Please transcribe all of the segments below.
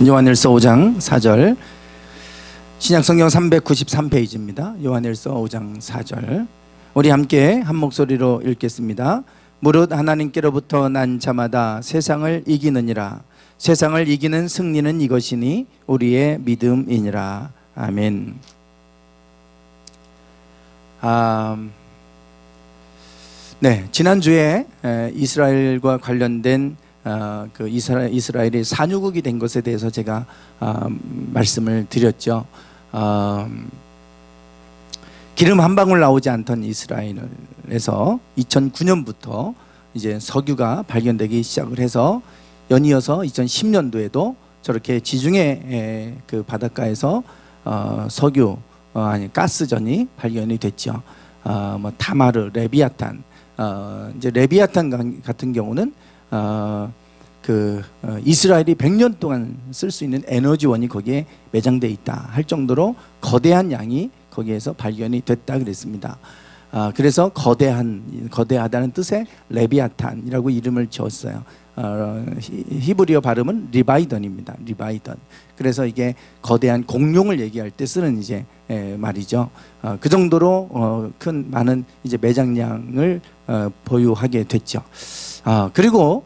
요한일서 5장 4절, 신약성경 393페이지입니다. 요한일서 5장 4절, 우리 함께 한 목소리로 읽겠습니다. 무릇 하나님께로부터 난 자마다 세상을 이기느니라. 세상을 이기는 승리는 이것이니 우리의 믿음이니라. 아멘. 네, 지난주에 이스라엘과 관련된 그 이스라엘이 산유국이 된 것에 대해서 제가 말씀을 드렸죠. 기름 한 방울 나오지 않던 이스라엘에서 2009년부터 이제 석유가 발견되기 시작을 해서 연이어서 2010년도에도 저렇게 지중해 그 바닷가에서 석유 가스전이 발견이 됐죠. 뭐 타마르, 레비아탄, 이제 레비아탄 같은 경우는 이스라엘이 100년 동안 쓸 수 있는 에너지원이 거기에 매장되어 있다 할 정도로 거대한 양이 거기에서 발견이 됐다 그랬습니다. 그래서 거대하다는 뜻의 레비아탄이라고 이름을 지었어요. 히브리어 발음은 리바이던입니다. 리바이던. 그래서 이게 거대한 공룡을 얘기할 때 쓰는 이제 말이죠. 그 정도로 많은 이제 매장량을 보유하게 됐죠. 그리고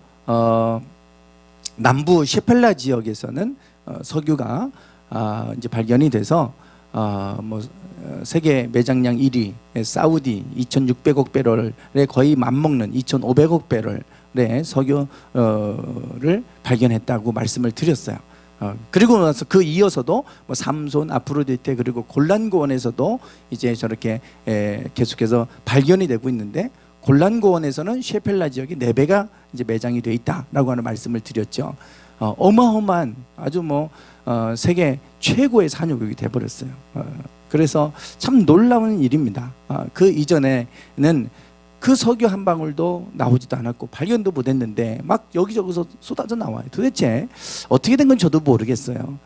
남부 셰펠라 지역에서는 석유가 이제 발견이 돼서 세계 매장량 1위 사우디 2,600억 배럴에 거의 맞먹는 2,500억 배럴의 석유를 발견했다고 말씀을 드렸어요. 그리고 나서 그 이어서도 삼손, 아프로디테 그리고 골란고원에서도 이제 저렇게 계속해서 발견이 되고 있는데, 골란고원에서는 셰펠라 지역이 4배가 이제 매장이 되어 있다라고 하는 말씀을 드렸죠. 어마어마한 아주 세계 최고의 산유국이 되어버렸어요. 그래서 참 놀라운 일입니다. 그 이전에는 그 석유 한 방울도 나오지도 않았고 발견도 못했는데 막 여기저기서 쏟아져 나와요. 도대체 어떻게 된 건 저도 모르겠어요.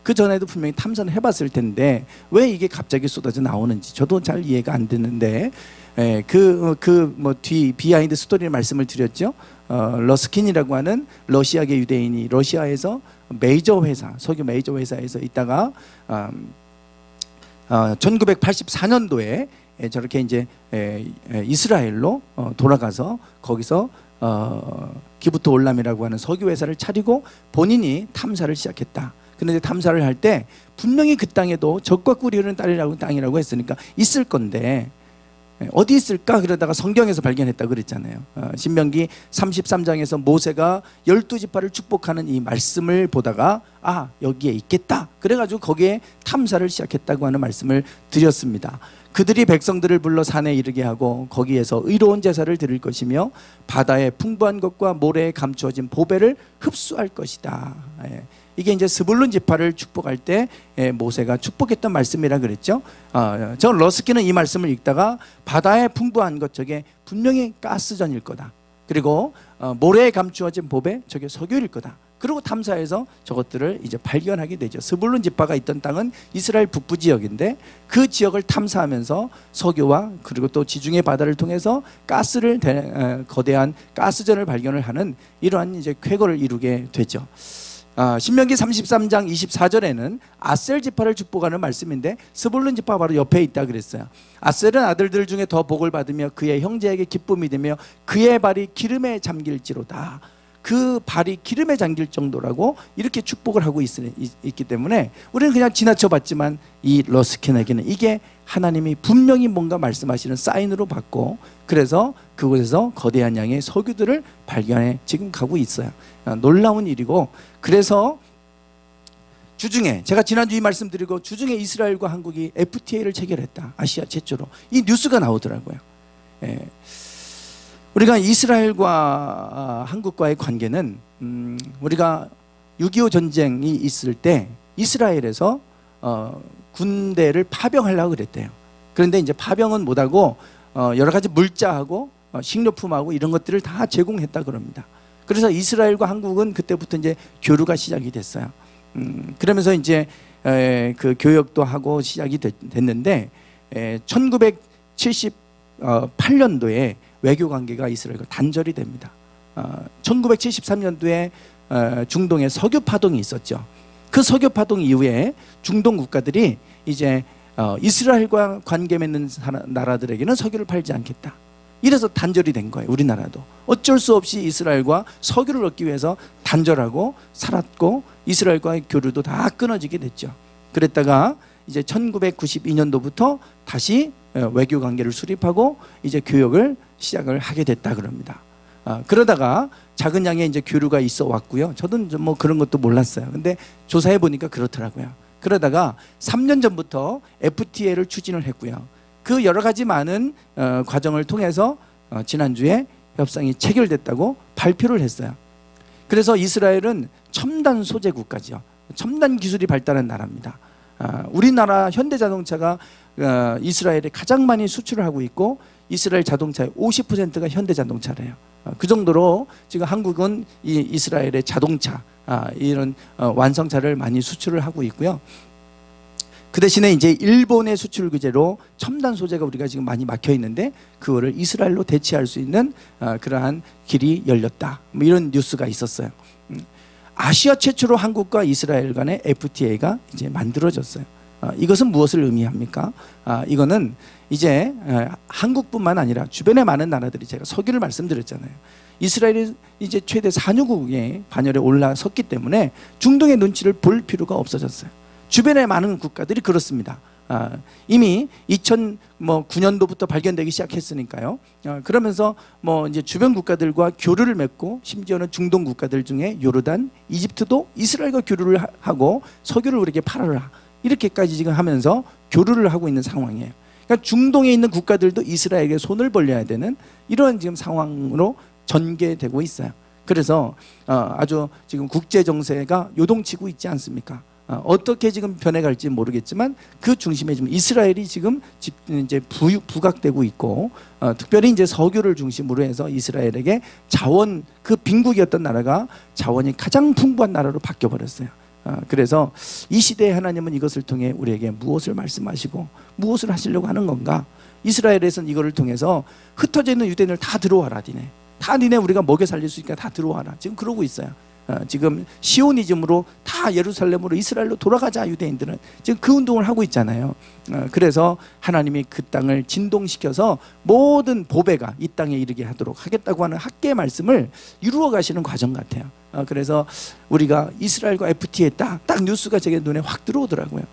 그 전에도 분명히 탐사를 해봤을 텐데 왜 이게 갑자기 쏟아져 나오는지 저도 잘 이해가 안 되는데, 뒤 비하인드 스토리를 말씀을 드렸죠. 러스킨이라고 하는 러시아계 유대인이 러시아에서 메이저 회사, 석유 메이저 회사에서 있다가 1984년도에 저렇게 이제 이스라엘로 돌아가서 거기서 기부토 올람이라고 하는 석유 회사를 차리고 본인이 탐사를 시작했다. 그런데 탐사를 할 때 분명히 그 땅에도 적과 꿀이 흐르는 땅이라고 했으니까 있을 건데 어디 있을까? 그러다가 성경에서 발견했다 그랬잖아요. 신명기 33장에서 모세가 12지파를 축복하는 이 말씀을 보다가 여기에 있겠다 그래가지고 거기에 탐사를 시작했다고 하는 말씀을 드렸습니다. 그들이 백성들을 불러 산에 이르게 하고 거기에서 의로운 제사를 드릴 것이며 바다의 풍부한 것과 모래에 감추어진 보배를 흡수할 것이다. 이게 이제 스불룬 지파를 축복할 때 모세가 축복했던 말씀이라 그랬죠. 저 러스키는 이 말씀을 읽다가 바다의 풍부한 것 저게 분명히 가스전일 거다. 그리고 모래에 감추어진 보배 저게 석유일 거다. 그리고 탐사해서 저것들을 이제 발견하게 되죠. 스불룬 지파가 있던 땅은 이스라엘 북부 지역인데 그 지역을 탐사하면서 석유와 그리고 또 지중해 바다를 통해서 가스를 거대한 가스전을 발견을 하는 이러한 이제 쾌거를 이루게 되죠. 신명기 33장 24절에는 아셀 지파를 축복하는 말씀인데 스불룬 지파 바로 옆에 있다 그랬어요. 아셀은 아들들 중에 더 복을 받으며 그의 형제에게 기쁨이 되며 그의 발이 기름에 잠길지로다. 그 발이 기름에 잠길 정도라고 이렇게 축복을 하고 있기 때문에 우리는 그냥 지나쳐봤지만 이 러스킨에게는 이게 하나님이 분명히 뭔가 말씀하시는 사인으로 받고 그래서 그곳에서 거대한 양의 석유들을 발견해 지금 가고 있어요. 놀라운 일이고, 그래서 주중에 제가 지난주 이 말씀드리고 주중에 이스라엘과 한국이 FTA를 체결했다. 아시아 최초로 이 뉴스가 나오더라고요. 우리가 이스라엘과 한국과의 관계는 우리가 6.25 전쟁이 있을 때 이스라엘에서 군대를 파병하려고 그랬대요. 그런데 이제 파병은 못하고 여러 가지 물자하고 식료품하고 이런 것들을 다 제공했다 그럽니다. 그래서 이스라엘과 한국은 그때부터 이제 교류가 시작이 됐어요. 그러면서 이제 그 교역도 하고 시작이 됐는데 1978년도에 외교 관계가 이스라엘과 단절이 됩니다. 1973년도에 중동의 석유 파동이 있었죠. 그 석유 파동 이후에 중동 국가들이 이제 이스라엘과 관계 맺는 나라들에게는 석유를 팔지 않겠다. 이래서 단절이 된 거예요. 우리나라도 어쩔 수 없이 이스라엘과 석유를 얻기 위해서 단절하고 살았고 이스라엘과의 교류도 다 끊어지게 됐죠. 그랬다가 이제 1992년도부터 다시 외교 관계를 수립하고 이제 교역을 시작을 하게 됐다 그럽니다. 그러다가 작은 양의 이제 교류가 있어 왔고요. 저도 뭐 그런 것도 몰랐어요. 근데 조사해 보니까 그렇더라고요. 그러다가 3년 전부터 FTA를 추진을 했고요. 그 여러 가지 많은 과정을 통해서 지난주에 협상이 체결됐다고 발표를 했어요. 그래서 이스라엘은 첨단 소재 국가죠. 첨단 기술이 발달한 나라입니다. 우리나라 현대자동차가 이스라엘에 가장 많이 수출을 하고 있고 이스라엘 자동차의 50%가 현대자동차래요. 그 정도로 지금 한국은 이 이스라엘의 자동차 이런 완성차를 많이 수출을 하고 있고요. 그 대신에 이제 일본의 수출 규제로 첨단 소재가 우리가 지금 많이 막혀 있는데 그거를 이스라엘로 대체할 수 있는 그러한 길이 열렸다. 뭐 이런 뉴스가 있었어요. 아시아 최초로 한국과 이스라엘 간의 FTA가 이제 만들어졌어요. 이것은 무엇을 의미합니까? 이거는 이제 한국뿐만 아니라 주변의 많은 나라들이 제가 석유를 말씀드렸잖아요. 이스라엘이 이제 최대 산유국의 반열에 올라섰기 때문에 중동의 눈치를 볼 필요가 없어졌어요. 주변의 많은 국가들이 그렇습니다. 이미 2009년도부터 발견되기 시작했으니까요. 그러면서 뭐 이제 주변 국가들과 교류를 맺고 심지어는 중동 국가들 중에 요르단, 이집트도 이스라엘과 교류를 하고 석유를 우리에게 팔아라. 이렇게까지 지금 하면서 교류를 하고 있는 상황이에요. 그러니까 중동에 있는 국가들도 이스라엘에게 손을 벌려야 되는 이런 지금 상황으로 전개되고 있어요. 그래서 아주 지금 국제 정세가 요동치고 있지 않습니까? 어떻게 지금 변해갈지 모르겠지만 그 중심에 지금 이스라엘이 지금 이제 부각되고 있고 특별히 이제 석유를 중심으로 해서 이스라엘에게 자원 그 빈국이었던 나라가 자원이 가장 풍부한 나라로 바뀌어 버렸어요. 그래서 이 시대에 하나님은 이것을 통해 우리에게 무엇을 말씀하시고 무엇을 하시려고 하는 건가? 이스라엘에서는 이거를 통해서 흩어져 있는 유대인을 다 들어와라 니네. 다 니네 우리가 먹여 살릴 수 있으니까 다 들어와라. 지금 그러고 있어요. 지금 시오니즘으로 다 예루살렘으로 이스라엘로 돌아가자. 유대인들은 지금 그 운동을 하고 있잖아요. 그래서 하나님이 그 땅을 진동시켜서 모든 보배가 이 땅에 이르게 하도록 하겠다고 하는 학계의 말씀을 이루어 가시는 과정 같아요. 그래서 우리가 이스라엘과 FTA 딱 뉴스가 제 눈에 확 들어오더라고요.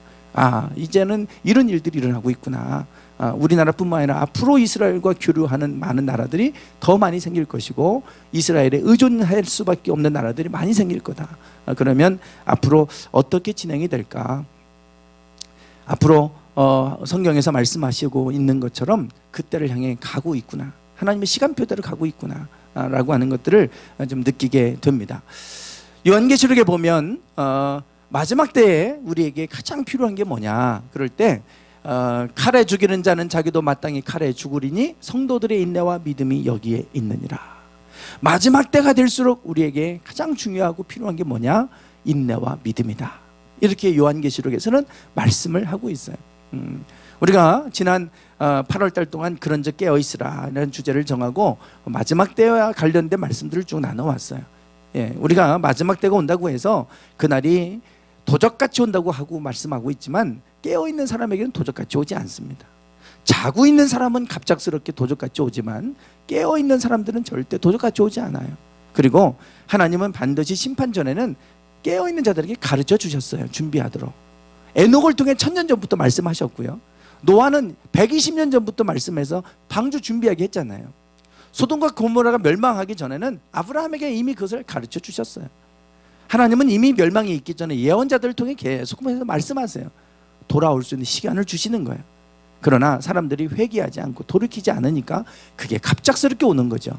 이제는 이런 일들이 일어나고 있구나. 우리나라뿐만 아니라 앞으로 이스라엘과 교류하는 많은 나라들이 더 많이 생길 것이고 이스라엘에 의존할 수밖에 없는 나라들이 많이 생길 거다. 그러면 앞으로 어떻게 진행이 될까? 앞으로 성경에서 말씀하시고 있는 것처럼 그때를 향해 가고 있구나. 하나님의 시간표대로 가고 있구나 라고 하는 것들을 좀 느끼게 됩니다. 요한계시록에 보면 마지막 때에 우리에게 가장 필요한 게 뭐냐 그럴 때 칼에 죽이는 자는 자기도 마땅히 칼에 죽으리니 성도들의 인내와 믿음이 여기에 있느니라. 마지막 때가 될수록 우리에게 가장 중요하고 필요한 게 뭐냐? 인내와 믿음이다. 이렇게 요한계시록에서는 말씀을 하고 있어요. 우리가 지난 8월 달 동안 그런 적 깨어있으라 라는 주제를 정하고 마지막 때와 관련된 말씀들을 쭉 나눠왔어요. 우리가 마지막 때가 온다고 해서 그날이 도적같이 온다고 하고 말씀하고 있지만 깨어있는 사람에게는 도적같이 오지 않습니다. 자고 있는 사람은 갑작스럽게 도적같이 오지만 깨어있는 사람들은 절대 도적같이 오지 않아요. 그리고 하나님은 반드시 심판 전에는 깨어있는 자들에게 가르쳐 주셨어요. 준비하도록. 에녹을 통해 1000년 전부터 말씀하셨고요. 노아는 120년 전부터 말씀해서 방주 준비하게 했잖아요. 소돔과 고모라가 멸망하기 전에는 아브라함에게 이미 그것을 가르쳐 주셨어요. 하나님은 이미 멸망이 있기 전에 예언자들을 통해 계속 말씀하세요. 돌아올 수 있는 시간을 주시는 거예요. 그러나 사람들이 회개하지 않고 돌이키지 않으니까 그게 갑작스럽게 오는 거죠.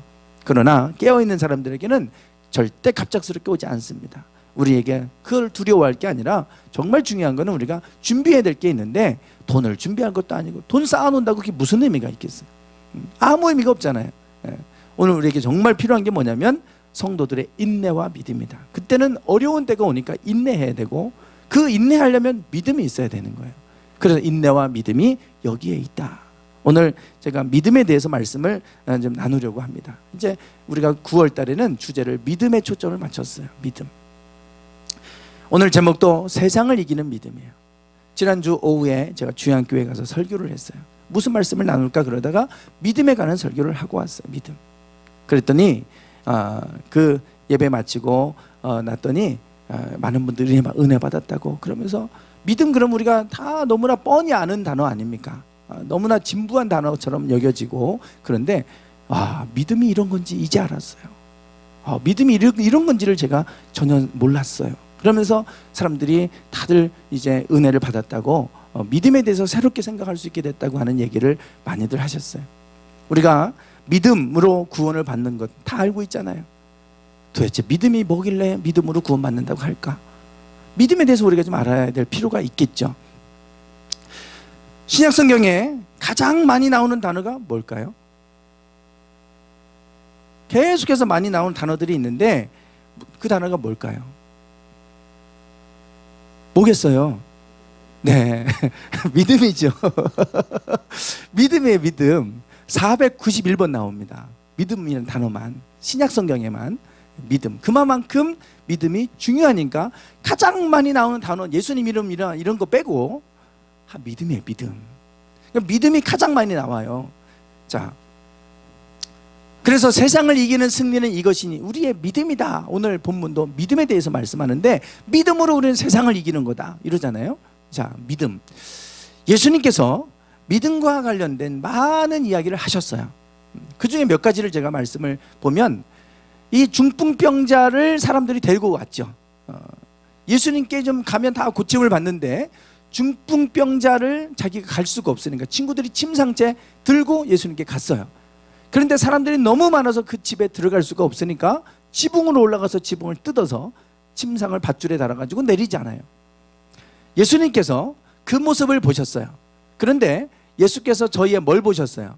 그러나 깨어있는 사람들에게는 절대 갑작스럽게 오지 않습니다. 우리에게 그걸 두려워할 게 아니라 정말 중요한 거는 우리가 준비해야 될 게 있는데 돈을 준비한 것도 아니고 돈 쌓아놓는다고 그게 무슨 의미가 있겠어요? 아무 의미가 없잖아요. 오늘 우리에게 정말 필요한 게 뭐냐면 성도들의 인내와 믿음이다. 그때는 어려운 때가 오니까 인내해야 되고 그 인내하려면 믿음이 있어야 되는 거예요. 그래서 인내와 믿음이 여기에 있다. 오늘 제가 믿음에 대해서 말씀을 좀 나누려고 합니다. 이제 우리가 9월 달에는 주제를 믿음에 초점을 맞췄어요. 믿음. 오늘 제목도 세상을 이기는 믿음이에요. 지난주 오후에 제가 주양교회 가서 설교를 했어요. 무슨 말씀을 나눌까 그러다가 믿음에 관한 설교를 하고 왔어요. 믿음. 그랬더니 그 예배 마치고 났더니 많은 분들이 은혜 받았다고 그러면서, 믿음 그럼 우리가 다 너무나 뻔히 아는 단어 아닙니까? 너무나 진부한 단어처럼 여겨지고, 그런데 믿음이 이런 건지 이제 알았어요. 믿음이 이런 건지를 제가 전혀 몰랐어요. 그러면서 사람들이 다들 이제 은혜를 받았다고, 믿음에 대해서 새롭게 생각할 수 있게 됐다고 하는 얘기를 많이들 하셨어요. 우리가 믿음으로 구원을 받는 것 다 알고 있잖아요. 도대체 믿음이 뭐길래 믿음으로 구원받는다고 할까? 믿음에 대해서 우리가 좀 알아야 될 필요가 있겠죠. 신약 성경에 가장 많이 나오는 단어가 뭘까요? 계속해서 많이 나오는 단어들이 있는데 그 단어가 뭘까요? 뭐겠어요? 네, 믿음이죠. 믿음이에요. 믿음. 491번 나옵니다. 믿음이라는 단어만, 신약 성경에만 믿음. 그만큼 믿음이 중요하니까 가장 많이 나오는 단어, 예수님 이름이나 이런 거 빼고 믿음이에요. 믿음. 그러니까 믿음이 가장 많이 나와요. 자, 그래서 세상을 이기는 승리는 이것이니 우리의 믿음이다. 오늘 본문도 믿음에 대해서 말씀하는데, 믿음으로 우리는 세상을 이기는 거다 이러잖아요. 자, 믿음. 예수님께서 믿음과 관련된 많은 이야기를 하셨어요. 그 중에 몇 가지를 제가 말씀을 보면, 이 중풍병자를 사람들이 데리고 왔죠. 예수님께 좀 가면 다 고침을 받는데 중풍병자를 자기가 갈 수가 없으니까 친구들이 침상째 들고 예수님께 갔어요. 그런데 사람들이 너무 많아서 그 집에 들어갈 수가 없으니까 지붕으로 올라가서 지붕을 뜯어서 침상을 밧줄에 달아가지고 내리잖아요. 예수님께서 그 모습을 보셨어요. 그런데 예수께서 저희의 뭘 보셨어요?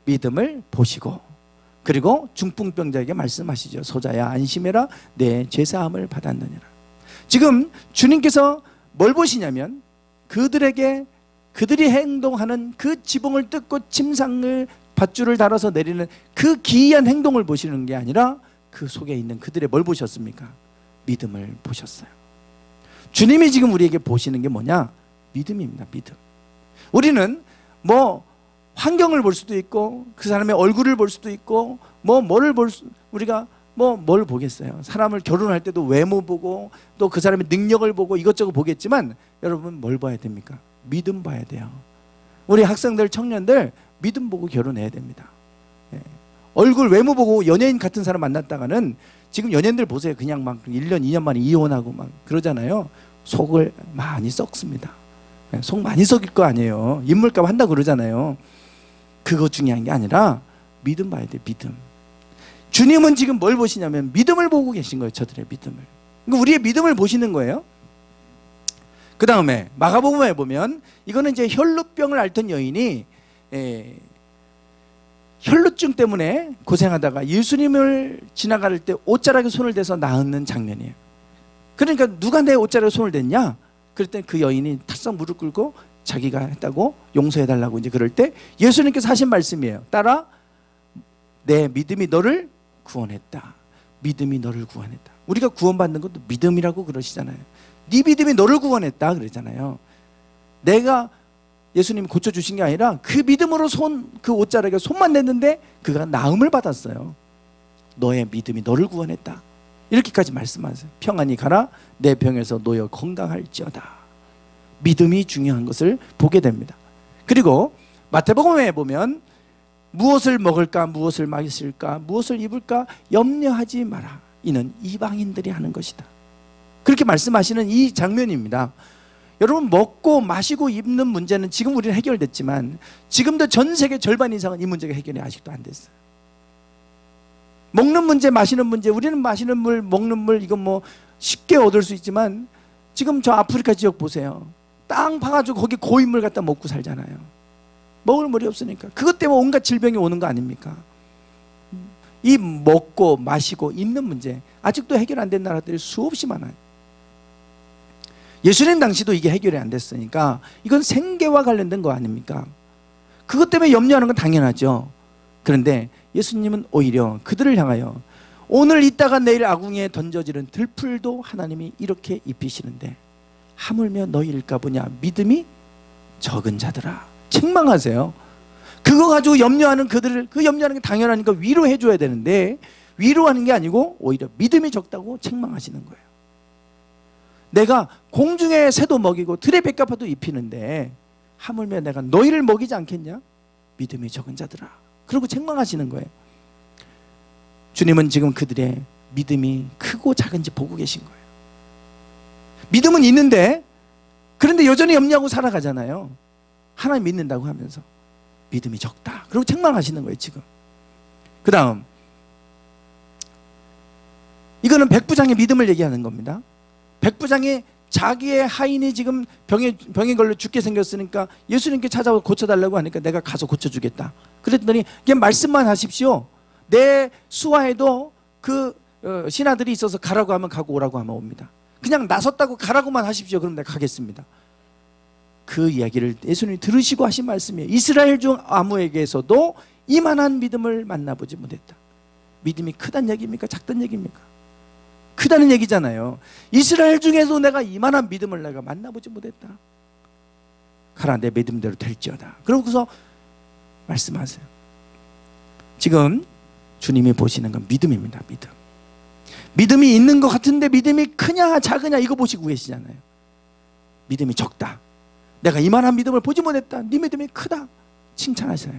믿음을 보시고, 그리고 중풍병자에게 말씀하시죠. 소자야 안심해라, 내 죄사함을 받았느니라. 지금 주님께서 뭘 보시냐면, 그들이 행동하는 그 지붕을 뜯고 침상을 밧줄을 달아서 내리는 그 기이한 행동을 보시는 게 아니라 그 속에 있는 그들의 뭘 보셨습니까? 믿음을 보셨어요. 주님이 지금 우리에게 보시는 게 뭐냐? 믿음입니다. 믿음. 우리는 뭐 환경을 볼 수도 있고, 그 사람의 얼굴을 볼 수도 있고, 우리가 뭘 보겠어요? 사람을 결혼할 때도 외모 보고, 또 그 사람의 능력을 보고 이것저것 보겠지만, 여러분 뭘 봐야 됩니까? 믿음 봐야 돼요. 우리 학생들, 청년들 믿음 보고 결혼해야 됩니다. 얼굴 외모 보고 연예인 같은 사람 만났다가는, 지금 연예인들 보세요. 그냥 막 1년 2년 만에 이혼하고 막 그러잖아요. 속을 많이 썩습니다. 속 많이 썩일 거 아니에요. 인물값 한다고 그러잖아요. 그거 중요한 게 아니라 믿음 봐야 돼요. 믿음. 주님은 지금 뭘 보시냐면 믿음을 보고 계신 거예요. 저들의 믿음을. 그러니까 우리의 믿음을 보시는 거예요. 그 다음에 마가복음에 보면, 이거는 이제 혈루병을 앓던 여인이 혈루증 때문에 고생하다가 예수님을 지나갈 때 옷자락에 손을 대서 나은 장면이에요. 그러니까 누가 내 옷자락에 손을 댔냐? 그랬더니 그 여인이 탁상 무릎 꿇고 자기가 했다고 용서해달라고 이제 그럴 때 예수님께서 하신 말씀이에요. 따라, 내 믿음이 너를 구원했다. 믿음이 너를 구원했다. 우리가 구원받는 것도 믿음이라고 그러시잖아요. 네 믿음이 너를 구원했다 그러잖아요. 내가 예수님이 고쳐주신 게 아니라 그 믿음으로 그 옷자락에 손만 댔는데 그가 나음을 받았어요. 너의 믿음이 너를 구원했다. 이렇게까지 말씀하세요. 평안히 가라, 내 병에서 놓여 건강할지어다. 믿음이 중요한 것을 보게 됩니다. 그리고 마태복음에 보면, 무엇을 먹을까, 무엇을 마실까, 무엇을 입을까 염려하지 마라. 이는 이방인들이 하는 것이다. 그렇게 말씀하시는 이 장면입니다. 여러분, 먹고 마시고 입는 문제는 지금 우리는 해결됐지만, 지금도 전 세계 절반 이상은 이 문제가 해결이 아직도 안 됐어요. 먹는 문제, 마시는 문제, 우리는 마시는 물, 먹는 물, 이건 뭐 쉽게 얻을 수 있지만, 지금 저 아프리카 지역 보세요. 땅 파가지고 거기 고인물 갖다 먹고 살잖아요. 먹을 물이 없으니까. 그것 때문에 온갖 질병이 오는 거 아닙니까? 이 먹고 마시고 입는 문제, 아직도 해결 안 된 나라들이 수없이 많아요. 예수님 당시도 이게 해결이 안 됐으니까 이건 생계와 관련된 거 아닙니까? 그것 때문에 염려하는 건 당연하죠. 그런데 예수님은 오히려 그들을 향하여, 오늘 있다가 내일 아궁이에 던져지는 들풀도 하나님이 이렇게 입히시는데 하물며 너희일까 보냐 믿음이 적은 자들아. 책망하세요. 그거 가지고 염려하는 그들을, 그 염려하는 게 당연하니까 위로해 줘야 되는데 위로하는 게 아니고 오히려 믿음이 적다고 책망하시는 거예요. 내가 공중의 새도 먹이고 들의 백합화도 입히는데 하물며 내가 너희를 먹이지 않겠냐? 믿음이 적은 자들아. 그러고 책망하시는 거예요. 주님은 지금 그들의 믿음이 크고 작은지 보고 계신 거예요. 믿음은 있는데 그런데 여전히 염려하고 살아가잖아요. 하나님 믿는다고 하면서 믿음이 적다. 그리고 책망하시는 거예요 지금. 그 다음 이거는 백부장의 믿음을 얘기하는 겁니다. 백부장이 자기의 하인이 지금 병에 걸려 죽게 생겼으니까 예수님께 찾아와 고쳐달라고 하니까 내가 가서 고쳐주겠다. 그랬더니 그냥 말씀만 하십시오. 내 수하에도 그 신하들이 있어서 가라고 하면 가고 오라고 하면 옵니다. 그냥 나섰다고 가라고만 하십시오. 그럼 내가 가겠습니다. 그 이야기를 예수님이 들으시고 하신 말씀이에요. 이스라엘 중 아무에게서도 이만한 믿음을 만나보지 못했다. 믿음이 크단 얘기입니까? 작단 얘기입니까? 크다는 얘기잖아요. 이스라엘 중에서 내가 이만한 믿음을 내가 만나보지 못했다. 가라 내 믿음대로 될지어다. 그러고서 말씀하세요. 지금 주님이 보시는 건 믿음입니다. 믿음. 믿음이 있는 것 같은데 믿음이 크냐 작으냐 이거 보시고 계시잖아요. 믿음이 적다. 내가 이만한 믿음을 보지 못했다. 네 믿음이 크다. 칭찬하세요.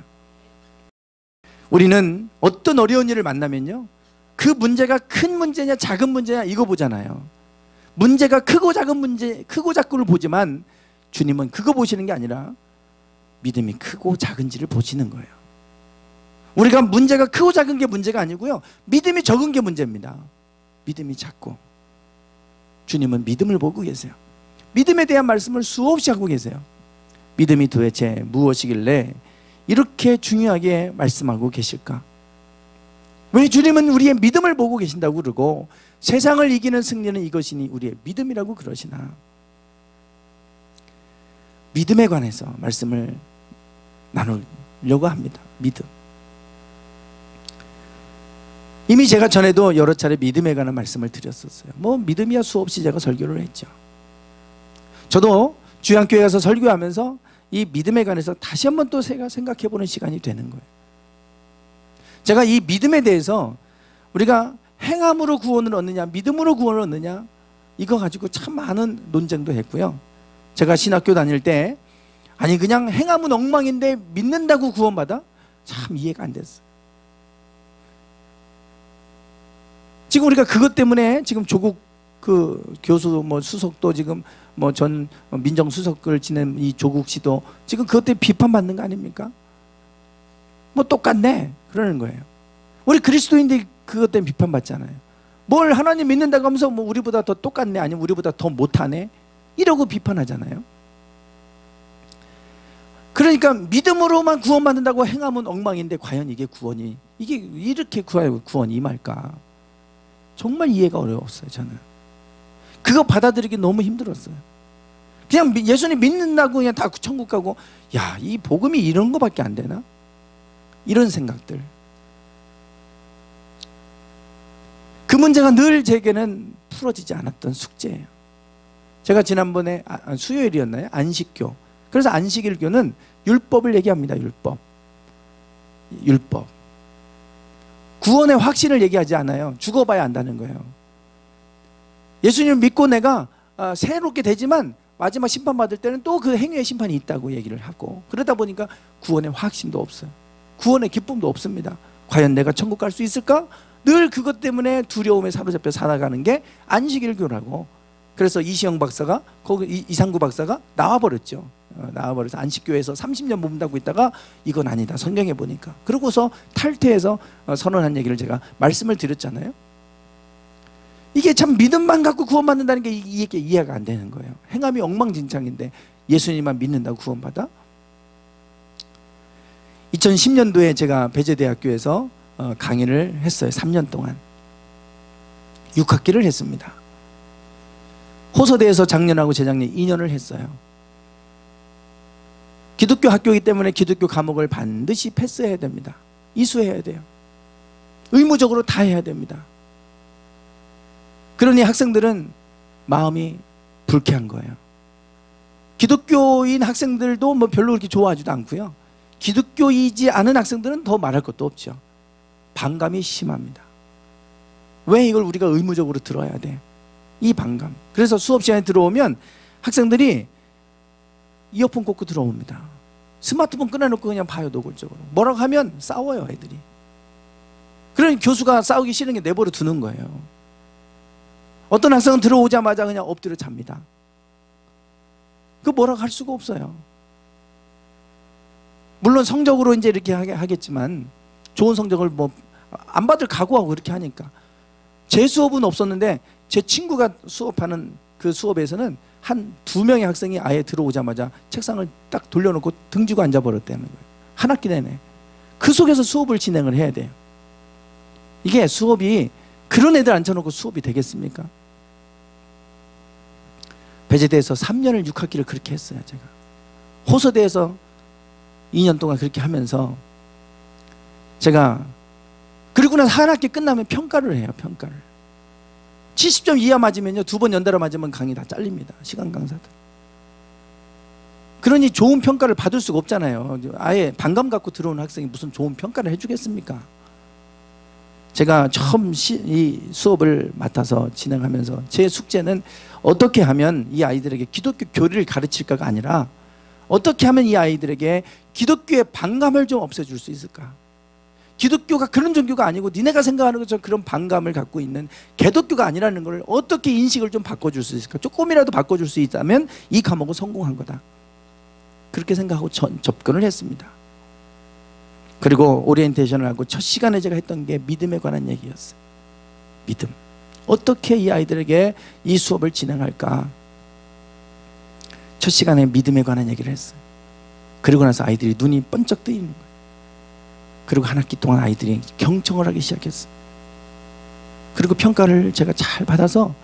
우리는 어떤 어려운 일을 만나면요, 그 문제가 큰 문제냐 작은 문제냐 이거 보잖아요. 문제가 크고 작은 문제, 크고 작고를 보지만 주님은 그거 보시는 게 아니라 믿음이 크고 작은지를 보시는 거예요. 우리가 문제가 크고 작은 게 문제가 아니고요, 믿음이 적은 게 문제입니다. 믿음이 작고. 주님은 믿음을 보고 계세요. 믿음에 대한 말씀을 수없이 하고 계세요. 믿음이 도대체 무엇이길래 이렇게 중요하게 말씀하고 계실까? 왜 주님은 우리의 믿음을 보고 계신다고 그러고 세상을 이기는 승리는 이것이니 우리의 믿음이라고 그러시나? 믿음에 관해서 말씀을 나누려고 합니다. 믿음. 이미 제가 전에도 여러 차례 믿음에 관한 말씀을 드렸었어요. 뭐 믿음이야 수없이 제가 설교를 했죠. 저도 주양교회 가서 설교하면서 이 믿음에 관해서 다시 한번 또 제가 생각해보는 시간이 되는 거예요. 제가 이 믿음에 대해서 우리가 행함으로 구원을 얻느냐 믿음으로 구원을 얻느냐 이거 가지고 참 많은 논쟁도 했고요. 제가 신학교 다닐 때 아니 그냥 행함은 엉망인데 믿는다고 구원받아? 참 이해가 안 됐어요. 지금 우리가 그것 때문에 지금 조국 그 교수 뭐 수석도 지금 뭐 전 민정수석을 지낸 이 조국 씨도 지금 그것 때문에 비판받는 거 아닙니까? 뭐 똑같네 그러는 거예요. 우리 그리스도인들이 그것 때문에 비판받잖아요. 뭘 하나님 믿는다고 하면서 뭐 우리보다 더 똑같네 아니면 우리보다 더 못하네 이러고 비판하잖아요. 그러니까 믿음으로만 구원받는다고 행하면 엉망인데 과연 이게 구원이 이게 이렇게 구원이 임할까? 정말 이해가 어려웠어요. 저는 그거 받아들이기 너무 힘들었어요. 그냥 예수님 믿는다고 그냥 다 천국 가고 야, 이 복음이 이런 거밖에 안 되나? 이런 생각들. 그 문제가 늘 제게는 풀어지지 않았던 숙제예요. 제가 지난번에 수요일이었나요? 안식교. 그래서 안식일교는 율법을 얘기합니다. 율법. 구원의 확신을 얘기하지 않아요. 죽어봐야 안다는 거예요. 예수님을 믿고 내가 새롭게 되지만 마지막 심판받을 때는 또 그 행위의 심판이 있다고 얘기를 하고 그러다 보니까 구원의 확신도 없어요. 구원의 기쁨도 없습니다. 과연 내가 천국 갈 수 있을까? 늘 그것 때문에 두려움에 사로잡혀 살아가는 게 안식일교라고. 그래서 이시영 박사가 거기 이상구 박사가 나와버렸죠. 나와버려서 안식교에서 30년 몸담고 있다가 이건 아니다 성경에 보니까 그러고서 탈퇴해서 선언한 얘기를 제가 말씀을 드렸잖아요. 이게 참 믿음만 갖고 구원받는다는 게 이게 이해가 안 되는 거예요. 행함이 엉망진창인데 예수님만 믿는다고 구원받아? 2010년도에 제가 배재대학교에서 강의를 했어요. 3년 동안 6학기를 했습니다. 호서대에서 작년하고 재작년 2년을 했어요. 기독교 학교이기 때문에 기독교 과목을 반드시 패스해야 됩니다. 이수해야 돼요. 의무적으로 다 해야 됩니다. 그러니 학생들은 마음이 불쾌한 거예요. 기독교인 학생들도 뭐 별로 그렇게 좋아하지도 않고요. 기독교이지 않은 학생들은 더 말할 것도 없죠. 반감이 심합니다. 왜 이걸 우리가 의무적으로 들어야 돼? 이 반감. 그래서 수업 시간에 들어오면 학생들이 이어폰 꽂고 들어옵니다. 스마트폰 꺼내놓고 그냥 봐요, 노골적으로. 뭐라고 하면 싸워요, 애들이. 그러니 교수가 싸우기 싫은 게 내버려 두는 거예요. 어떤 학생은 들어오자마자 그냥 엎드려 잡니다. 그 뭐라고 할 수가 없어요. 물론 성적으로 이제 이렇게 하겠지만 좋은 성적을 뭐 안 받을 각오하고 그렇게 하니까. 제 수업은 없었는데 제 친구가 수업하는 그 수업에서는 한 2명의 학생이 아예 들어오자마자 책상을 딱 돌려놓고 등지고 앉아버렸다는 거예요. 한 학기 내내. 그 속에서 수업을 진행을 해야 돼요. 이게 수업이 그런 애들 앉혀놓고 수업이 되겠습니까? 배제대에서 3년을 6학기를 그렇게 했어요. 제가 호서대에서 2년 동안 그렇게 하면서 제가 그리고 나서 한 학기 끝나면 평가를 해요. 평가를 70점 이하 맞으면요, 2번 연달아 맞으면 강의 다 잘립니다. 시간 강사들. 그러니 좋은 평가를 받을 수가 없잖아요. 아예 반감 갖고 들어오는 학생이 무슨 좋은 평가를 해주겠습니까? 제가 처음 이 수업을 맡아서 진행하면서 제 숙제는 어떻게 하면 이 아이들에게 기독교 교리를 가르칠까가 아니라 어떻게 하면 이 아이들에게 기독교의 반감을 좀 없애줄 수 있을까? 기독교가 그런 종교가 아니고 니네가 생각하는 것처럼 그런 반감을 갖고 있는 개독교가 아니라는 걸 어떻게 인식을 좀 바꿔줄 수 있을까? 조금이라도 바꿔줄 수 있다면 이 과목은 성공한 거다. 그렇게 생각하고 접근을 했습니다. 그리고 오리엔테이션을 하고 첫 시간에 제가 했던 게 믿음에 관한 얘기였어요. 믿음. 어떻게 이 아이들에게 이 수업을 진행할까? 첫 시간에 믿음에 관한 얘기를 했어요. 그리고 나서 아이들이 눈이 번쩍 뜨이는 거예요. 그리고 한 학기 동안 아이들이 경청을 하기 시작했어요. 그리고 평가를 제가 잘 받아서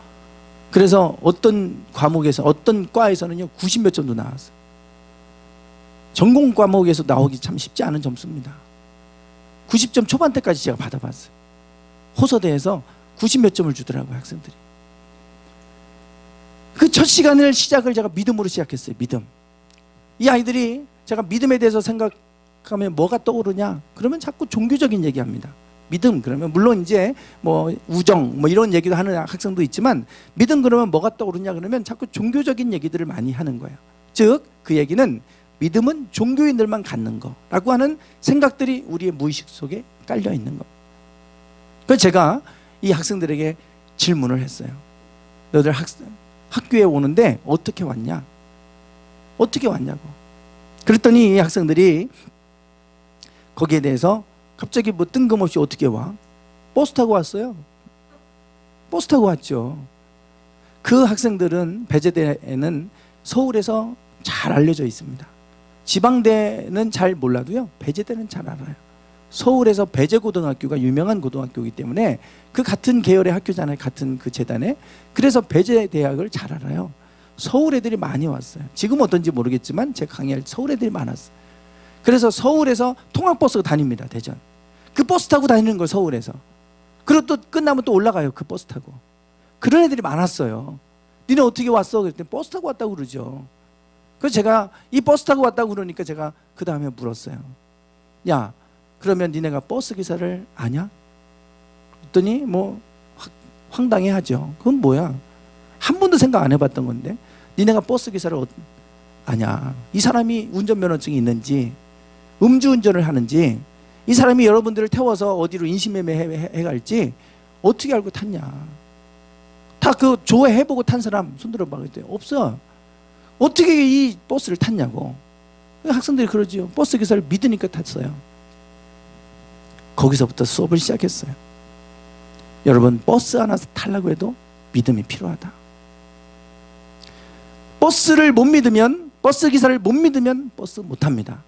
그래서 어떤 과목에서 어떤 과에서는요 90몇 점도 나왔어요. 전공 과목에서 나오기 참 쉽지 않은 점수입니다. 90점 초반대까지 제가 받아봤어요. 호서대에서 90몇 점을 주더라고요, 학생들이. 그 첫 시간을 시작을 제가 믿음으로 시작했어요. 믿음. 이 아이들이 제가 믿음에 대해서 생각하면 뭐가 떠오르냐? 그러면 자꾸 종교적인 얘기합니다. 믿음 그러면 물론 이제 뭐 우정 뭐 이런 얘기도 하는 학생도 있지만 믿음 그러면 뭐가 떠오르냐 그러면 자꾸 종교적인 얘기들을 많이 하는 거예요. 즉 그 얘기는 믿음은 종교인들만 갖는 거라고 하는 생각들이 우리의 무의식 속에 깔려 있는 거. 그래서 제가 이 학생들에게 질문을 했어요. 너희들 학교에 오는데 어떻게 왔냐? 어떻게 왔냐고. 그랬더니 이 학생들이 거기에 대해서 갑자기 뭐 뜬금없이 어떻게 와? 버스 타고 왔어요. 버스 타고 왔죠. 그 학생들은 배제대에는 서울에서 잘 알려져 있습니다. 지방대는 잘 몰라도요 배제대는 잘 알아요. 서울에서 배제고등학교가 유명한 고등학교이기 때문에 그 같은 계열의 학교잖아요. 같은 그 재단에. 그래서 배제대학을 잘 알아요. 서울 애들이 많이 왔어요. 지금 어떤지 모르겠지만 제 강의할 서울 애들이 많았어요. 그래서 서울에서 통학버스가 다닙니다. 대전. 그 버스 타고 다니는 걸 서울에서. 그리고 또 끝나면 또 올라가요. 그 버스 타고. 그런 애들이 많았어요. 니네 어떻게 왔어? 그랬더니 버스 타고 왔다고 그러죠. 그래서 제가 이 버스 타고 왔다고 그러니까 제가 그 다음에 물었어요. 야, 그러면 니네가 버스 기사를 아냐? 그랬더니 뭐 황당해하죠. 그건 뭐야? 한 번도 생각 안 해봤던 건데 니네가 버스 기사를 아냐? 이 사람이 운전면허증이 있는지 음주운전을 하는지 이 사람이 여러분들을 태워서 어디로 인신매매 해갈지 어떻게 알고 탔냐? 다 그 조회해보고 탄 사람 손들어봐. 그랬더니 없어. 어떻게 이 버스를 탔냐고. 학생들이 그러죠. 버스 기사를 믿으니까 탔어요. 거기서부터 수업을 시작했어요. 여러분 버스 하나 타려고 해도 믿음이 필요하다. 버스를 못 믿으면 버스 기사를 못 믿으면 버스 못 탑니다.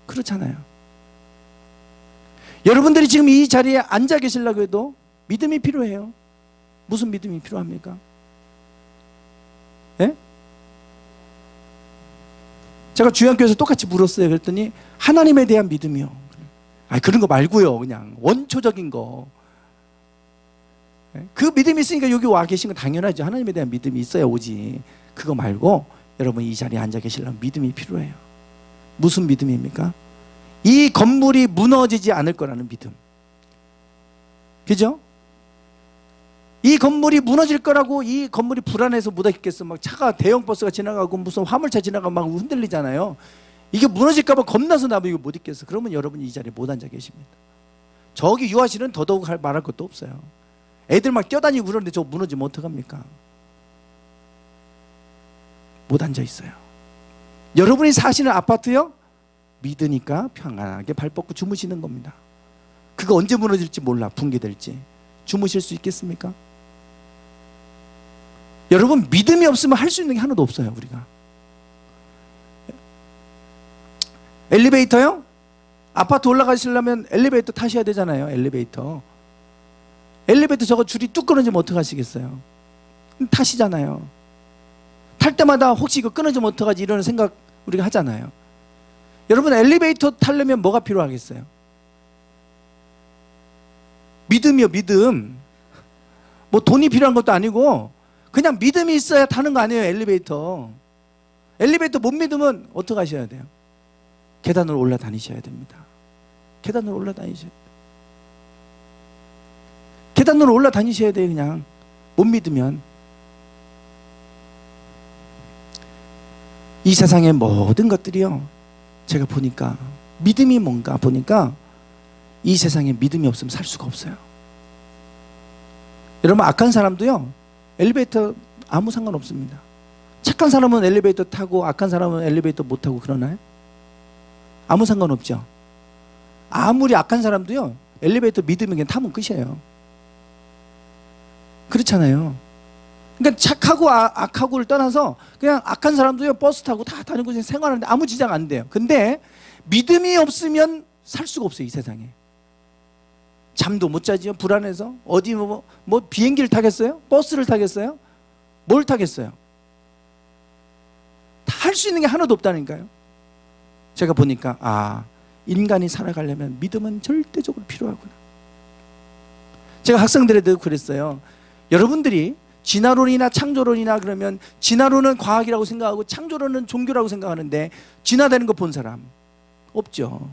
그렇잖아요. 여러분들이 지금 이 자리에 앉아 계시려고 해도 믿음이 필요해요. 무슨 믿음이 필요합니까? 네? 제가 주양교에서 똑같이 물었어요. 그랬더니 하나님에 대한 믿음이요. 아니 그런 거 말고요. 그냥 원초적인 거. 그 믿음이 있으니까 여기 와 계신 건 당연하죠. 하나님에 대한 믿음이 있어야 오지. 그거 말고 여러분 이 자리에 앉아 계시려면 믿음이 필요해요. 무슨 믿음입니까? 이 건물이 무너지지 않을 거라는 믿음. 그죠? 이 건물이 무너질 거라고. 이 건물이 불안해서 못 하겠어. 막 차가 대형 버스가 지나가고 무슨 화물차 지나가고 막 흔들리잖아요. 이게 무너질까 봐 겁나서 나도 이거 못 있겠어. 그러면 여러분 이 자리에 못 앉아 계십니다. 저기 유아실은 더더욱 말할 것도 없어요. 애들 막 뛰어다니고 그러는데 저거 무너지면 어떡합니까? 못 앉아 있어요. 여러분이 사시는 아파트요? 믿으니까 평안하게 발 뻗고 주무시는 겁니다. 그거 언제 무너질지 몰라. 붕괴될지. 주무실 수 있겠습니까? 여러분 믿음이 없으면 할 수 있는 게 하나도 없어요. 우리가 엘리베이터요? 아파트 올라가시려면 엘리베이터 타셔야 되잖아요. 엘리베이터 저거 줄이 뚝 끊어지면 어떡하시겠어요? 타시잖아요. 탈 때마다 혹시 이거 끊어지면 어떡하지 이런 생각 우리가 하잖아요. 여러분 엘리베이터 타려면 뭐가 필요하겠어요? 믿음이요. 믿음. 뭐 돈이 필요한 것도 아니고 그냥 믿음이 있어야 타는 거 아니에요. 엘리베이터 못 믿으면 어떡하셔야 돼요? 계단을 올라다니셔야 됩니다. 계단을 올라다니셔야 돼요. 계단으로 올라다니셔야 돼요. 그냥 못 믿으면. 이 세상의 모든 것들이요, 제가 보니까 믿음이 뭔가 보니까 이 세상에 믿음이 없으면 살 수가 없어요. 여러분 악한 사람도요 엘리베이터 아무 상관없습니다. 착한 사람은 엘리베이터 타고 악한 사람은 엘리베이터 못 타고 그러나요? 아무 상관없죠. 아무리 악한 사람도요 엘리베이터 믿으면 그냥 타면 끝이에요. 그렇잖아요. 그러니까 착하고 악하고를 떠나서 그냥 악한 사람도요 버스 타고 다 다니고 생활하는데 아무 지장 안 돼요. 근데 믿음이 없으면 살 수가 없어요. 이 세상에 잠도 못 자지요. 불안해서 어디 뭐 비행기를 타겠어요? 버스를 타겠어요? 뭘 타겠어요? 다 할 수 있는 게 하나도 없다니까요. 제가 보니까 인간이 살아가려면 믿음은 절대적으로 필요하구나. 제가 학생들에도 그랬어요. 여러분들이 진화론이나 창조론이나 그러면 진화론은 과학이라고 생각하고 창조론은 종교라고 생각하는데 진화되는 거 본 사람 없죠.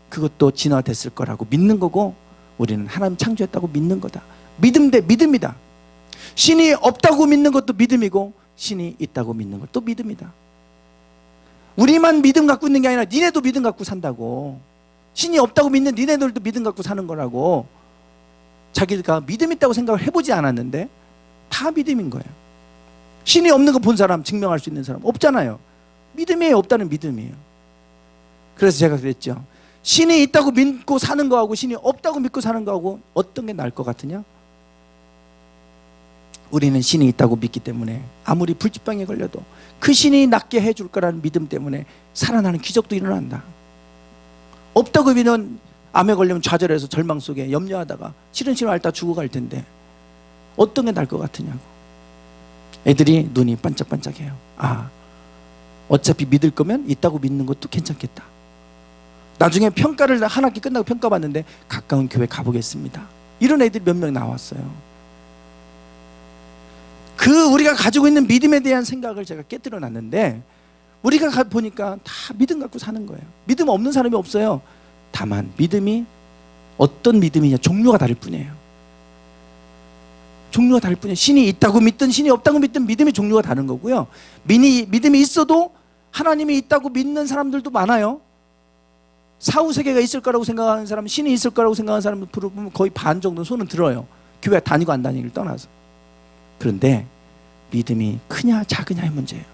그것도 진화됐을 거라고 믿는 거고 우리는 하나님 창조했다고 믿는 거다. 믿음 대 믿음이다. 신이 없다고 믿는 것도 믿음이고 신이 있다고 믿는 것도 믿음이다. 우리만 믿음 갖고 있는 게 아니라 니네도 믿음 갖고 산다고. 신이 없다고 믿는 니네들도 믿음 갖고 사는 거라고. 자기가 믿음 있다고 생각을 해보지 않았는데 다 믿음인 거예요. 신이 없는 거 본 사람, 증명할 수 있는 사람 없잖아요. 믿음이에요, 없다는 믿음이에요. 그래서 제가 그랬죠. 신이 있다고 믿고 사는 거하고 신이 없다고 믿고 사는 거하고 어떤 게 나을 것 같으냐? 우리는 신이 있다고 믿기 때문에 아무리 불치병에 걸려도 그 신이 낫게 해줄 거라는 믿음 때문에 살아나는 기적도 일어난다. 없다고 믿으면 암에 걸리면 좌절해서 절망 속에 염려하다가 싫은 앓다 죽어갈 텐데 어떤 게 나을 것 같으냐고. 애들이 눈이 반짝반짝해요. 어차피 믿을 거면 있다고 믿는 것도 괜찮겠다. 나중에 평가를 한 학기 끝나고 평가받는데 가까운 교회 가보겠습니다. 이런 애들이 몇 명 나왔어요. 우리가 가지고 있는 믿음에 대한 생각을 제가 깨뜨려 놨는데 우리가 보니까 다 믿음 갖고 사는 거예요. 믿음 없는 사람이 없어요. 다만 믿음이 어떤 믿음이냐 종류가 다를 뿐이에요. 종류가 다를 뿐이에요. 신이 있다고 믿든 신이 없다고 믿든 믿음의 종류가 다른 거고요. 믿음이 있어도 하나님이 있다고 믿는 사람들도 많아요. 사후세계가 있을 거라고 생각하는 사람, 신이 있을 거라고 생각하는 사람 보면 거의 반 정도는 손은 들어요. 교회 다니고 안 다니기를 떠나서. 그런데 믿음이 크냐 작으냐의 문제예요.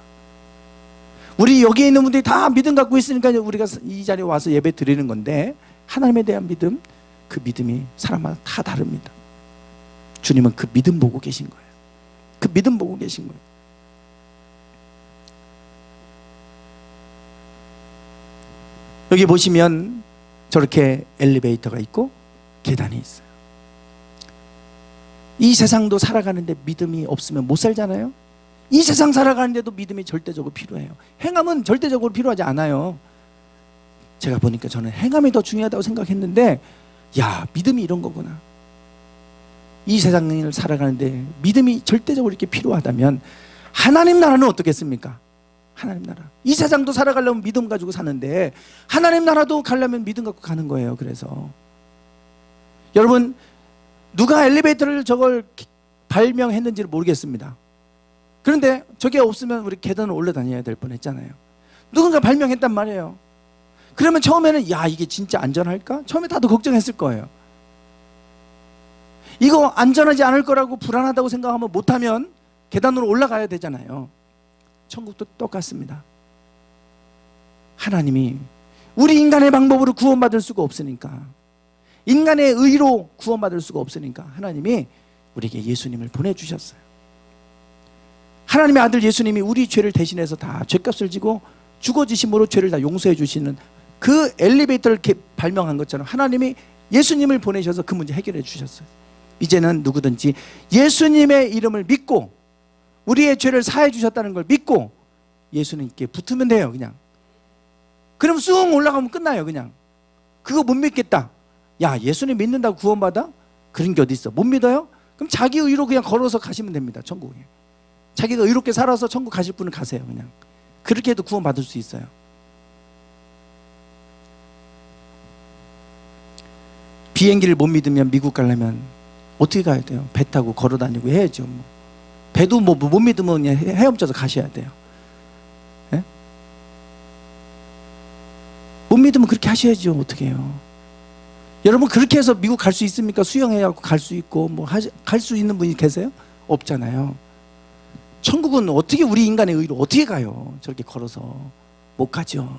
우리 여기에 있는 분들이 다 믿음 갖고 있으니까 우리가 이 자리에 와서 예배 드리는 건데 하나님에 대한 믿음, 그 믿음이 사람마다 다 다릅니다. 주님은 그 믿음 보고 계신 거예요. 그 믿음 보고 계신 거예요. 여기 보시면 저렇게 엘리베이터가 있고 계단이 있어요. 이 세상도 살아가는데 믿음이 없으면 못 살잖아요. 이 세상 살아가는데도 믿음이 절대적으로 필요해요. 행함은 절대적으로 필요하지 않아요. 제가 보니까 저는 행함이 더 중요하다고 생각했는데 믿음이 이런 거구나. 이 세상을 살아가는데 믿음이 절대적으로 이렇게 필요하다면 하나님 나라는 어떻겠습니까? 하나님 나라. 이 세상도 살아가려면 믿음 가지고 사는데 하나님 나라도 가려면 믿음 갖고 가는 거예요. 그래서 여러분, 누가 엘리베이터를 저걸 발명했는지를 모르겠습니다. 그런데 저게 없으면 우리 계단을 올라다녀야 될 뻔했잖아요. 누군가 발명했단 말이에요. 그러면 처음에는 야, 이게 진짜 안전할까? 처음에 다들 걱정했을 거예요. 이거 안전하지 않을 거라고 불안하다고 생각하면 못하면 계단으로 올라가야 되잖아요. 천국도 똑같습니다. 하나님이 우리 인간의 방법으로 구원받을 수가 없으니까, 인간의 의로 구원받을 수가 없으니까 하나님이 우리에게 예수님을 보내주셨어요. 하나님의 아들 예수님이 우리 죄를 대신해서 다 죄값을 지고 죽어지심으로 죄를 다 용서해 주시는 그 엘리베이터를 발명한 것처럼 하나님이 예수님을 보내셔서 그 문제 해결해 주셨어요. 이제는 누구든지 예수님의 이름을 믿고 우리의 죄를 사해 주셨다는 걸 믿고 예수님께 붙으면 돼요. 그냥 그럼 쑥 올라가면 끝나요. 그냥 그거 못 믿겠다, 야 예수님 믿는다고 구원받아? 그런 게 어디 있어. 못 믿어요? 그럼 자기 의로 그냥 걸어서 가시면 됩니다. 천국에. 자기가 의롭게 살아서 천국 가실 분은 가세요. 그냥 그렇게 해도 구원받을 수 있어요. 비행기를 못 믿으면 미국 가려면 어떻게 가야 돼요? 배 타고 걸어 다니고 해야죠. 뭐. 배도 뭐 못 믿으면 그냥 헤엄쳐서 가셔야 돼요. 예? 못 믿으면 그렇게 하셔야죠. 어떻게 해요? 여러분, 그렇게 해서 미국 갈 수 있습니까? 수영해야 갈 수 있고 뭐 갈 수 있는 분이 계세요? 없잖아요. 천국은 어떻게 우리 인간의 의로 어떻게 가요? 저렇게 걸어서 못 가죠.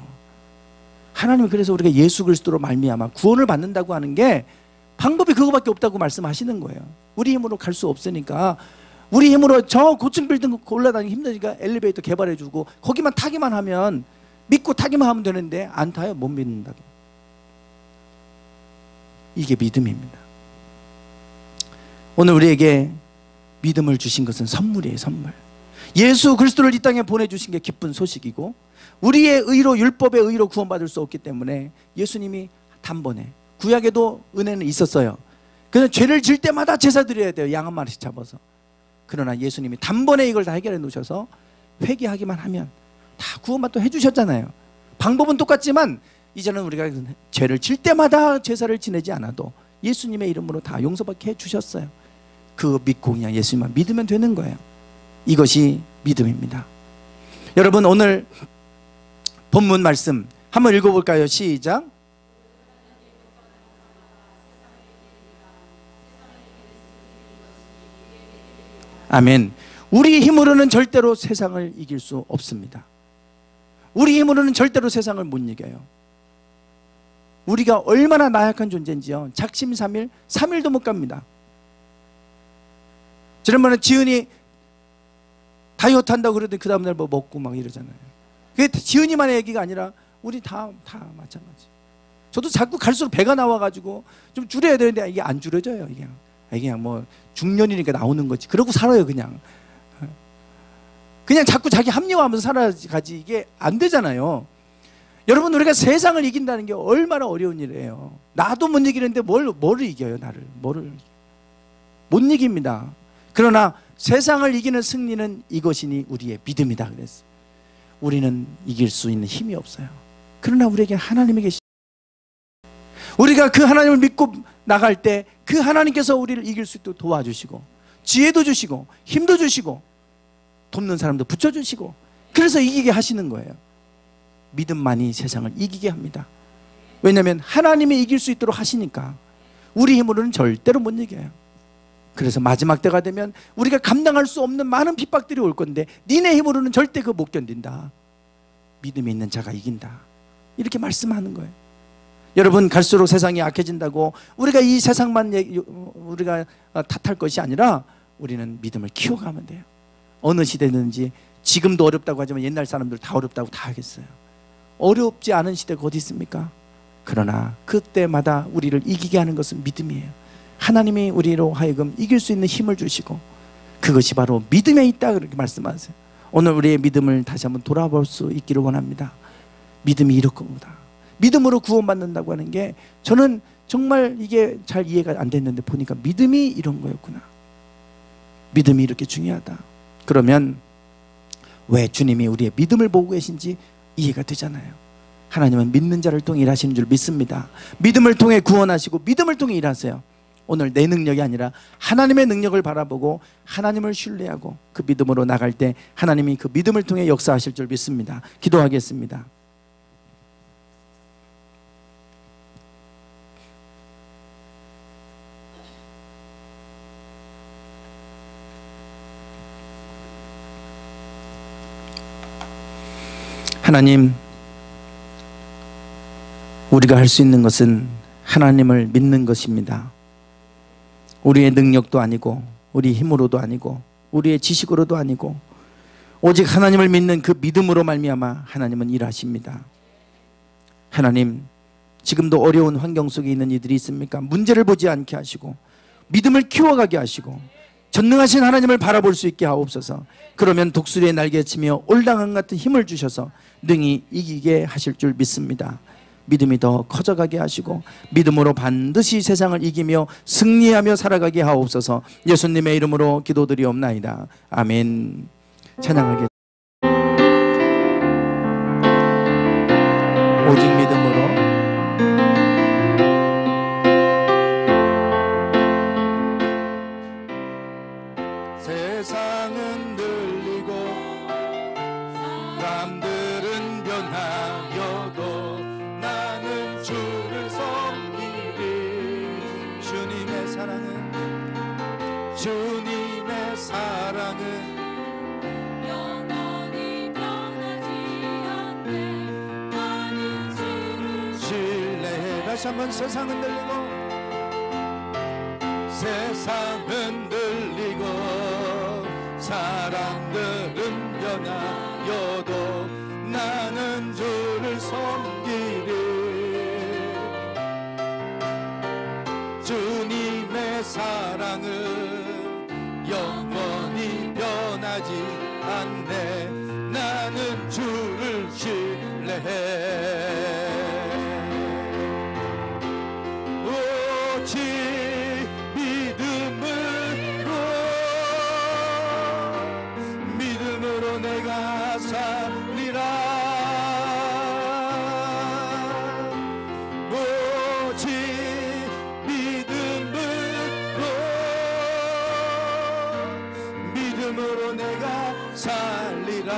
하나님은 그래서 우리가 예수 그리스도로 말미암아 구원을 받는다고 하는 게 방법이 그거밖에 없다고 말씀하시는 거예요. 우리 힘으로 갈 수 없으니까, 우리 힘으로 저 고층 빌딩 올라다니기 힘드니까 엘리베이터 개발해주고 거기만 타기만 하면, 믿고 타기만 하면 되는데 안 타요. 못 믿는다고. 이게 믿음입니다. 오늘 우리에게 믿음을 주신 것은 선물이에요. 선물. 예수 그리스도를 이 땅에 보내주신 게 기쁜 소식이고, 우리의 의로, 율법의 의로 구원받을 수 없기 때문에 예수님이 단번에, 구약에도 은혜는 있었어요. 그래서 죄를 질 때마다 제사 드려야 돼요. 양 한 마리씩 잡아서. 그러나 예수님이 단번에 이걸 다 해결해 놓으셔서 회개하기만 하면 다 구원받도 해주셨잖아요. 방법은 똑같지만 이제는 우리가 죄를 질 때마다 제사를 지내지 않아도 예수님의 이름으로 다 용서받게 해주셨어요. 그거 믿고 그냥 예수님만 믿으면 되는 거예요. 이것이 믿음입니다. 여러분, 오늘 본문 말씀 한번 읽어볼까요? 시작. 아멘. 우리 힘으로는 절대로 세상을 이길 수 없습니다. 우리 힘으로는 절대로 세상을 못 이겨요. 우리가 얼마나 나약한 존재인지요. 작심삼일 3일도 못 갑니다. 지난번에 지은이 다이어트 한다고 그러더니 그 다음날 뭐 먹고 막 이러잖아요. 그게 지은이만의 얘기가 아니라 우리 다 마찬가지. 저도 자꾸 갈수록 배가 나와가지고 좀 줄여야 되는데 이게 안 줄여져요. 이게 그냥 뭐 중년이니까 나오는 거지. 그러고 살아요. 그냥 자꾸 자기 합리화하면서 살아가지. 이게 안 되잖아요. 여러분, 우리가 세상을 이긴다는 게 얼마나 어려운 일이에요. 나도 못 이기는데 뭐를 이겨요? 나를 뭐를 못 이깁니다. 그러나 세상을 이기는 승리는 이것이니 우리의 믿음이다 그랬어요. 우리는 이길 수 있는 힘이 없어요. 그러나 우리에게 하나님이 계시, 우리가 그 하나님을 믿고 나갈 때 그 하나님께서 우리를 이길 수 있도록 도와주시고, 지혜도 주시고, 힘도 주시고, 돕는 사람도 붙여주시고, 그래서 이기게 하시는 거예요. 믿음만이 세상을 이기게 합니다. 왜냐하면 하나님이 이길 수 있도록 하시니까. 우리 힘으로는 절대로 못 이겨요. 그래서 마지막 때가 되면 우리가 감당할 수 없는 많은 핍박들이 올 건데 니네 힘으로는 절대 그거 못 견딘다. 믿음이 있는 자가 이긴다. 이렇게 말씀하는 거예요. 여러분, 갈수록 세상이 악해진다고 우리가 이 세상만 우리가 탓할 것이 아니라 우리는 믿음을 키워가면 돼요. 어느 시대든지, 지금도 어렵다고 하지만 옛날 사람들 다 어렵다고 다 하겠어요. 어렵지 않은 시대가 어디 있습니까? 그러나 그때마다 우리를 이기게 하는 것은 믿음이에요. 하나님이 우리로 하여금 이길 수 있는 힘을 주시고, 그것이 바로 믿음에 있다 그렇게 말씀하세요. 오늘 우리의 믿음을 다시 한번 돌아볼 수 있기를 원합니다. 믿음이 이럴 겁니다. 믿음으로 구원받는다고 하는 게, 저는 정말 이게 잘 이해가 안 됐는데 보니까 믿음이 이런 거였구나. 믿음이 이렇게 중요하다. 그러면 왜 주님이 우리의 믿음을 보고 계신지 이해가 되잖아요. 하나님은 믿는 자를 통해 일하시는 줄 믿습니다. 믿음을 통해 구원하시고 믿음을 통해 일하세요. 오늘 내 능력이 아니라 하나님의 능력을 바라보고 하나님을 신뢰하고 그 믿음으로 나갈 때 하나님이 그 믿음을 통해 역사하실 줄 믿습니다. 기도하겠습니다. 하나님, 우리가 할 수 있는 것은 하나님을 믿는 것입니다. 우리의 능력도 아니고 우리 힘으로도 아니고 우리의 지식으로도 아니고 오직 하나님을 믿는 그 믿음으로 말미암아 하나님은 일하십니다. 하나님, 지금도 어려운 환경 속에 있는 이들이 있습니까? 문제를 보지 않게 하시고 믿음을 키워가게 하시고 전능하신 하나님을 바라볼 수 있게 하옵소서. 그러면 독수리의 날개치며 올당한 같은 힘을 주셔서 능히 이기게 하실 줄 믿습니다. 믿음이 더 커져가게 하시고 믿음으로 반드시 세상을 이기며 승리하며 살아가게 하옵소서. 예수님의 이름으로 기도드리옵나이다. 아멘. 찬양하게 오직 믿음으로 세상은 들리고 남들은 변하여도 나는 주를 섬기리. 주님의 사랑은 영원히 변하지 않네. 나는 주를 신뢰해. 다시 한번 세상은 들리고 사람들은 변하여도 나는 주를 섬기리. 주님의 사랑은 영원히 변하지 않네. 나는 주를 신뢰해. 오직 믿음으로 내가 살리라. 오직 믿음으로 내가 살리라.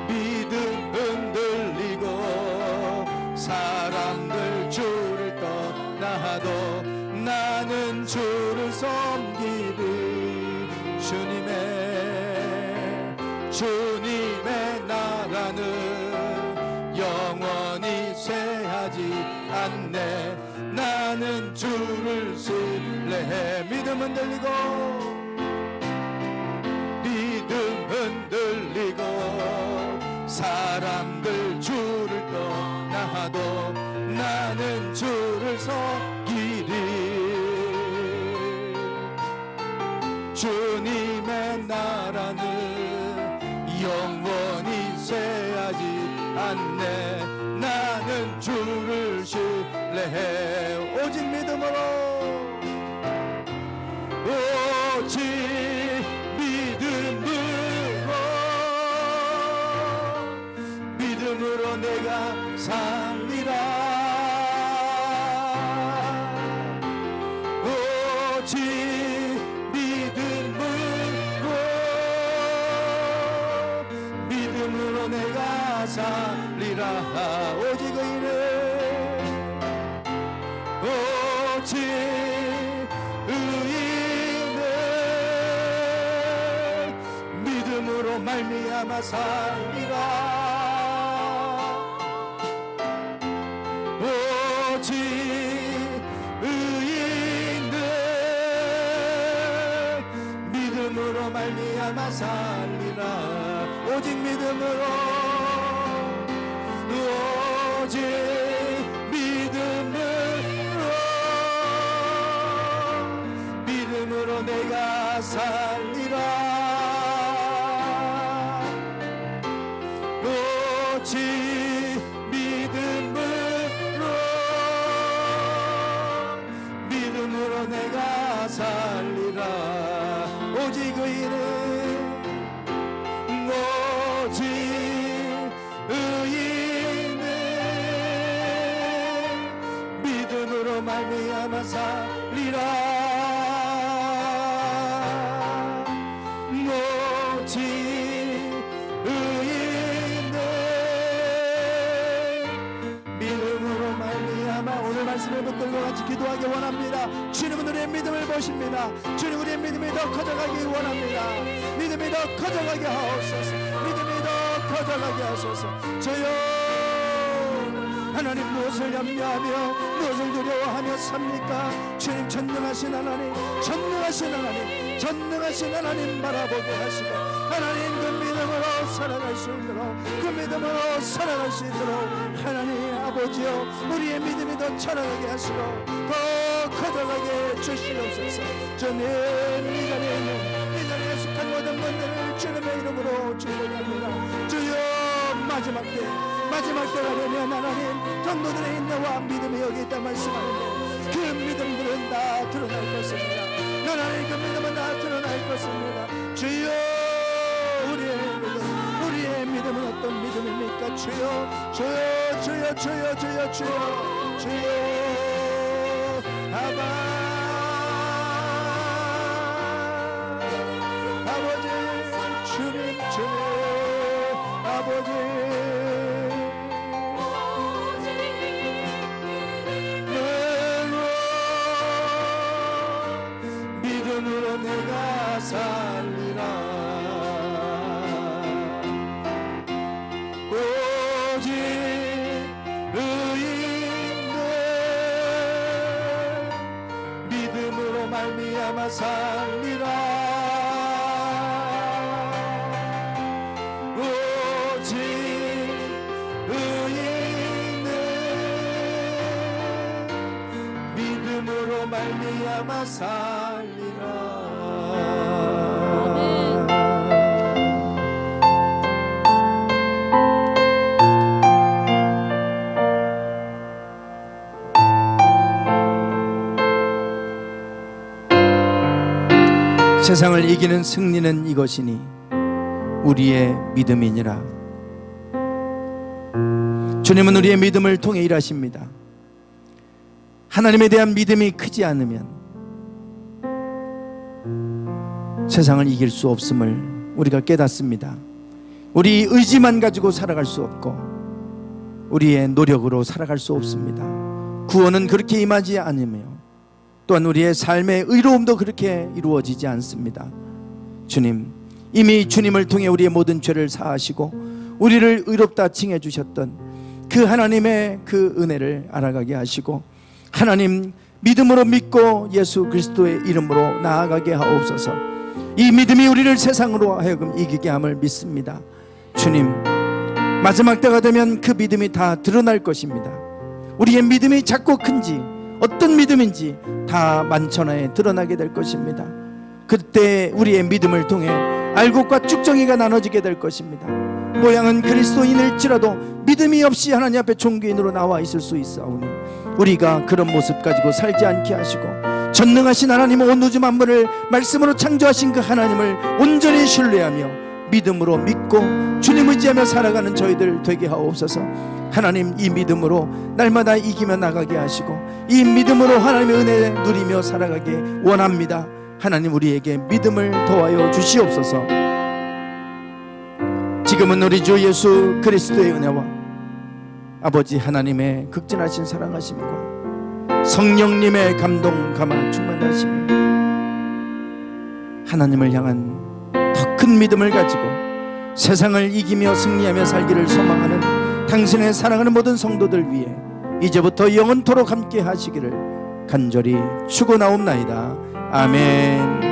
믿음은 들리고 사람들 주를 떠나도 나는 주를 섬기리. 주님의 나라는 영원히 쇠하지 않네. 나는 주를 신뢰해. 믿음은 들리고 사람들 주를 떠나도 나는 주를 섬기리. 주님의 나라는 영원히 쇠하지 않네. 나는 주를 신뢰해. 오직 믿음으로 내가 살리라. 오직 믿음으로 내가 살리라. 오직 의인은 믿음으로 말미암아 살리라. 오직 의인은 믿음으로 말미암아 살리라. 오직 믿음으로 내가 살리라. 오직 믿음으로 오직 의인은 오직 의인은 믿음으로 말미암아 살리라. 오직 의인은 믿음으로 말미암아. 오늘 말씀을 붙들고 같이 기도하기 원합니다. 주님은 우리의 믿음을 보십니다. 주님 우리의 믿음이 더 커져가기 원합니다. 믿음이 더 커져가게 하옵소서. 믿음이 더 커져가게 하소서. 주여 하나님 무엇을 염려하며 무엇을 두려워하며 삽니까? 주님 전능하신 하나님, 전능하신 하나님, 전능하신 하나님 바라보게 하시고 하나님 그 믿음으로 살아갈 수 있도록, 그 믿음으로 살아갈 수 있도록 하나님 아버지여 우리의 믿음이 더 자라나게 하시고 더 커져가게 주시옵소서. 주님 이 자리에 있는 이 자리에 속한 모든 분들을 주님의 이름으로 축복합니다. 주여 마지막 때가 되면 하나님 전도들의 인내와 믿음이 여기 있다 말씀하는데 그 믿음들은 다 드러날 것입니다. 하나님 그 믿음은 다 드러날 것입니다. 주여 우리의 믿음은 어떤 믿음입니까? 주여 아바 아버지 주님 아버지 믿음으로 내가 살리라. 오직 의인은 믿음으로 말미암아 살리라. 오직 의인은 믿음으로 말미암아 살리라. 세상을 이기는 승리는 이것이니 우리의 믿음이니라. 주님은 우리의 믿음을 통해 일하십니다. 하나님에 대한 믿음이 크지 않으면 세상을 이길 수 없음을 우리가 깨닫습니다. 우리 의지만 가지고 살아갈 수 없고 우리의 노력으로 살아갈 수 없습니다. 구원은 그렇게 임하지 않으며 또한 우리의 삶의 의로움도 그렇게 이루어지지 않습니다. 주님, 이미 주님을 통해 우리의 모든 죄를 사하시고 우리를 의롭다 칭해 주셨던 그 하나님의 그 은혜를 알아가게 하시고 하나님 믿음으로 믿고 예수 그리스도의 이름으로 나아가게 하옵소서. 이 믿음이 우리를 세상으로 하여금 이기게 함을 믿습니다. 주님, 마지막 때가 되면 그 믿음이 다 드러날 것입니다. 우리의 믿음이 작고 큰지 어떤 믿음인지 다 만천하에 드러나게 될 것입니다. 그때 우리의 믿음을 통해 알곡과 쭉정이가 나눠지게 될 것입니다. 모양은 그리스도인일지라도 믿음이 없이 하나님 앞에 종교인으로 나와 있을 수 있사오니 우리가 그런 모습 가지고 살지 않게 하시고 전능하신 하나님, 온 우주 만물을 말씀으로 창조하신 그 하나님을 온전히 신뢰하며 믿음으로 믿고 주님 의지하며 살아가는 저희들 되게 하옵소서. 하나님, 이 믿음으로 날마다 이기며 나가게 하시고 이 믿음으로 하나님의 은혜 누리며 살아가게 원합니다. 하나님, 우리에게 믿음을 더하여 주시옵소서. 지금은 우리 주 예수 그리스도의 은혜와 아버지 하나님의 극진하신 사랑하심과 성령님의 감동 감화 충만하심이 하나님을 향한 더 큰 믿음을 가지고 세상을 이기며 승리하며 살기를 소망하는 당신의 사랑하는 모든 성도들 위해 이제부터 영원토록 함께 하시기를 간절히 축원하옵나이다. 아멘.